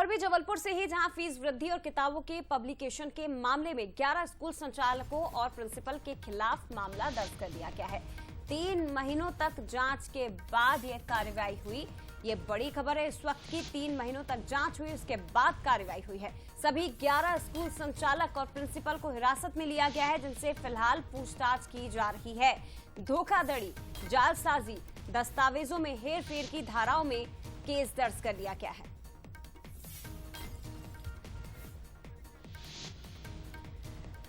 खबर भी जबलपुर से ही, जहां फीस वृद्धि और किताबों के पब्लिकेशन के मामले में 11 स्कूल संचालकों और प्रिंसिपल के खिलाफ मामला दर्ज कर लिया गया है। 3 महीनों तक जांच के बाद यह कार्रवाई हुई। ये बड़ी खबर है इस वक्त की। 3 महीनों तक जांच हुई, उसके बाद कार्रवाई हुई है। सभी 11 स्कूल संचालक और प्रिंसिपल को हिरासत में लिया गया है, जिनसे फिलहाल पूछताछ की जा रही है। धोखाधड़ी, जालसाजी, दस्तावेजों में हेरफेर की धाराओं में केस दर्ज कर लिया गया है।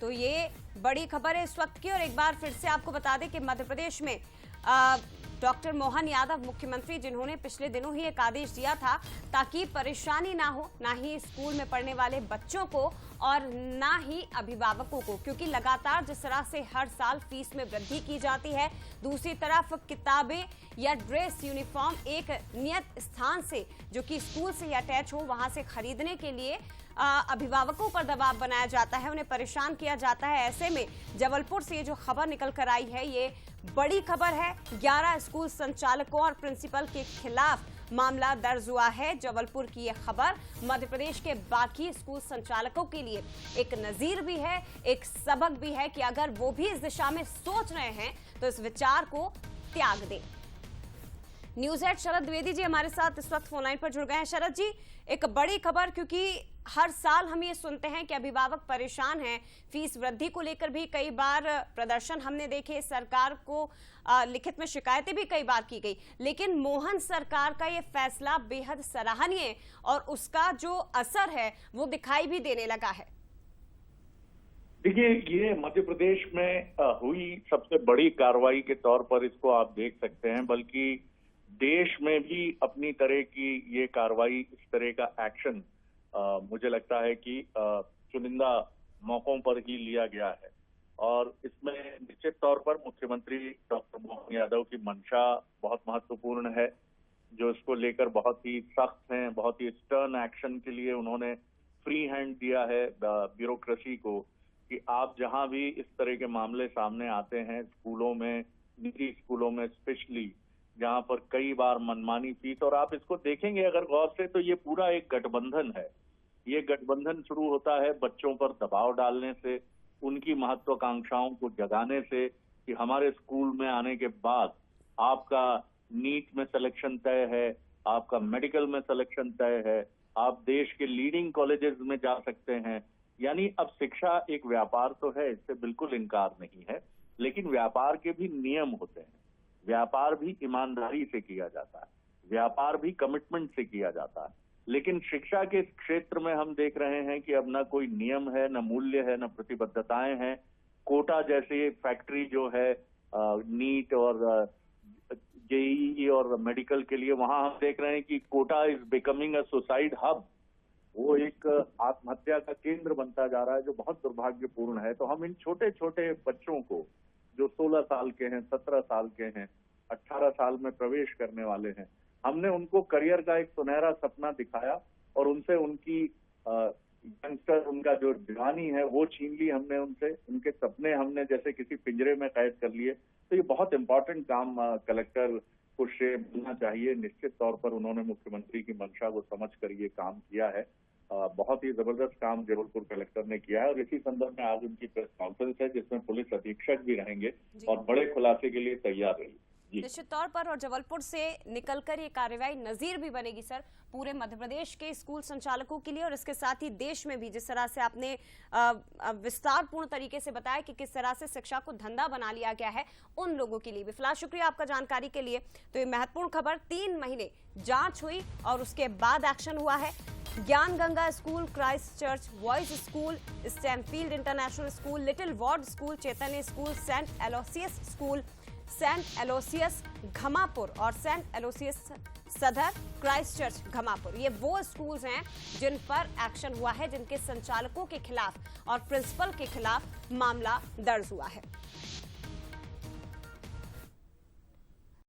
तो ये बड़ी खबर है इस वक्त की। और एक बार फिर से आपको बता दें कि मध्य प्रदेश में डॉक्टर मोहन यादव मुख्यमंत्री, जिन्होंने पिछले दिनों ही एक आदेश दिया था ताकि परेशानी ना हो, ना ही स्कूल में पढ़ने वाले बच्चों को और ना ही अभिभावकों को, क्योंकि लगातार जिस तरह से हर साल फीस में वृद्धि की जाती है, दूसरी तरफ किताबें या ड्रेस यूनिफॉर्म एक नियत स्थान से, जो कि स्कूल से अटैच हो, वहां से खरीदने के लिए अभिभावकों पर दबाव बनाया जाता है, उन्हें परेशान किया जाता है। ऐसे में जबलपुर से ये जो खबर निकल कर आई है, ये बड़ी खबर है। 11 स्कूल संचालकों और प्रिंसिपल के खिलाफ मामला दर्ज हुआ है। जबलपुर की यह खबर मध्य प्रदेश के बाकी स्कूल संचालकों के लिए एक नजीर भी है, एक सबक भी है कि अगर वो भी इस दिशा में सोच रहे हैं तो इस विचार को त्याग दें। न्यूज हेड शरद द्विवेदी जी हमारे साथ इस वक्त फोनलाइन पर जुड़ गए हैं। शरद जी, एक बड़ी खबर, क्योंकि हर साल हम ये सुनते हैं कि अभिभावक परेशान हैं। फीस वृद्धि को लेकर भी कई बार प्रदर्शन हमने देखे, सरकार को लिखित में शिकायतें भी कई बार की गई, लेकिन मोहन सरकार का ये फैसला बेहद सराहनीय है और उसका जो असर है वो दिखाई भी देने लगा है। देखिए, ये मध्य प्रदेश में हुई सबसे बड़ी कार्रवाई के तौर पर इसको आप देख सकते हैं, बल्कि देश में भी अपनी तरह की ये कार्रवाई, इस तरह का एक्शन मुझे लगता है कि चुनिंदा मौकों पर ही लिया गया है। और इसमें निश्चित तौर पर मुख्यमंत्री डॉक्टर मोहन यादव की मंशा बहुत महत्वपूर्ण है, जो इसको लेकर बहुत ही सख्त हैं, बहुत ही स्टर्न एक्शन के लिए उन्होंने फ्री हैंड दिया है ब्यूरोक्रेसी को, कि आप जहां भी इस तरह के मामले सामने आते हैं, स्कूलों में, निजी स्कूलों में स्पेशली, जहां पर कई बार मनमानी फीस, और आप इसको देखेंगे अगर गौर से तो ये पूरा एक गठबंधन है। ये गठबंधन शुरू होता है बच्चों पर दबाव डालने से, उनकी महत्वाकांक्षाओं को जगाने से कि हमारे स्कूल में आने के बाद आपका नीट में सिलेक्शन तय है, आपका मेडिकल में सिलेक्शन तय है, आप देश के लीडिंग कॉलेजेस में जा सकते हैं। यानी अब शिक्षा एक व्यापार तो है, इससे बिल्कुल इनकार नहीं है, लेकिन व्यापार के भी नियम होते हैं। व्यापार भी ईमानदारी से किया जाता है, व्यापार भी कमिटमेंट से किया जाता है। लेकिन शिक्षा के क्षेत्र में हम देख रहे हैं कि अब ना कोई नियम है, न मूल्य है, न प्रतिबद्धताएं हैं। कोटा जैसे फैक्ट्री जो है नीट और जेईई और मेडिकल के लिए, वहां हम देख रहे हैं कि Kota is becoming a suicide hub. वो एक आत्महत्या का केंद्र बनता जा रहा है, जो बहुत दुर्भाग्यपूर्ण है। तो हम इन छोटे छोटे बच्चों को, जो 16 साल के हैं, 17 साल के हैं, 18 साल में प्रवेश करने वाले हैं, हमने उनको करियर का एक सुनहरा सपना दिखाया और उनसे उनकी यंगस्टर, उनका जो जवानी है वो छीन ली हमने उनसे। उनके सपने हमने जैसे किसी पिंजरे में कैद कर लिए। तो ये बहुत इंपॉर्टेंट काम कलेक्टर को श्रेय मिलना चाहिए। निश्चित तौर पर उन्होंने मुख्यमंत्री की मंशा को समझ कर ये काम किया है। बहुत ही जबरदस्त काम जबलपुर कलेक्टर ने किया है। और इसी संदर्भ में आज उनकी प्रेस कॉन्फ्रेंस है, जिसमें पुलिस अधीक्षक भी रहेंगे और बड़े खुलासे के लिए तैयार रही। निश्चित तौर पर, और जबलपुर से निकलकर ये कार्रवाई नजीर भी बनेगी सर पूरे मध्य प्रदेश के स्कूल संचालकों के लिए, और इसके साथ ही देश में भी, जिस तरह से आपने विस्तारपूर्ण तरीके से बताया कि किस तरह से शिक्षा को धंधा बना लिया गया है, उन लोगों के लिए भी। फिलहाल शुक्रिया आपका जानकारी के लिए। तो ये महत्वपूर्ण खबर, 3 महीने जांच हुई और उसके बाद एक्शन हुआ है। Gyan Ganga School, Christ Church Boys School, Stamfield International School, Little Ward School, Chaitanya School, Saint Aloysius School, Saint Aloysius Ghamapur और सेंट एलोसियस सदर, क्राइस्ट चर्च घमापुर, ये वो स्कूल्स हैं जिन पर एक्शन हुआ है, जिनके संचालकों के खिलाफ और प्रिंसिपल के खिलाफ मामला दर्ज हुआ है।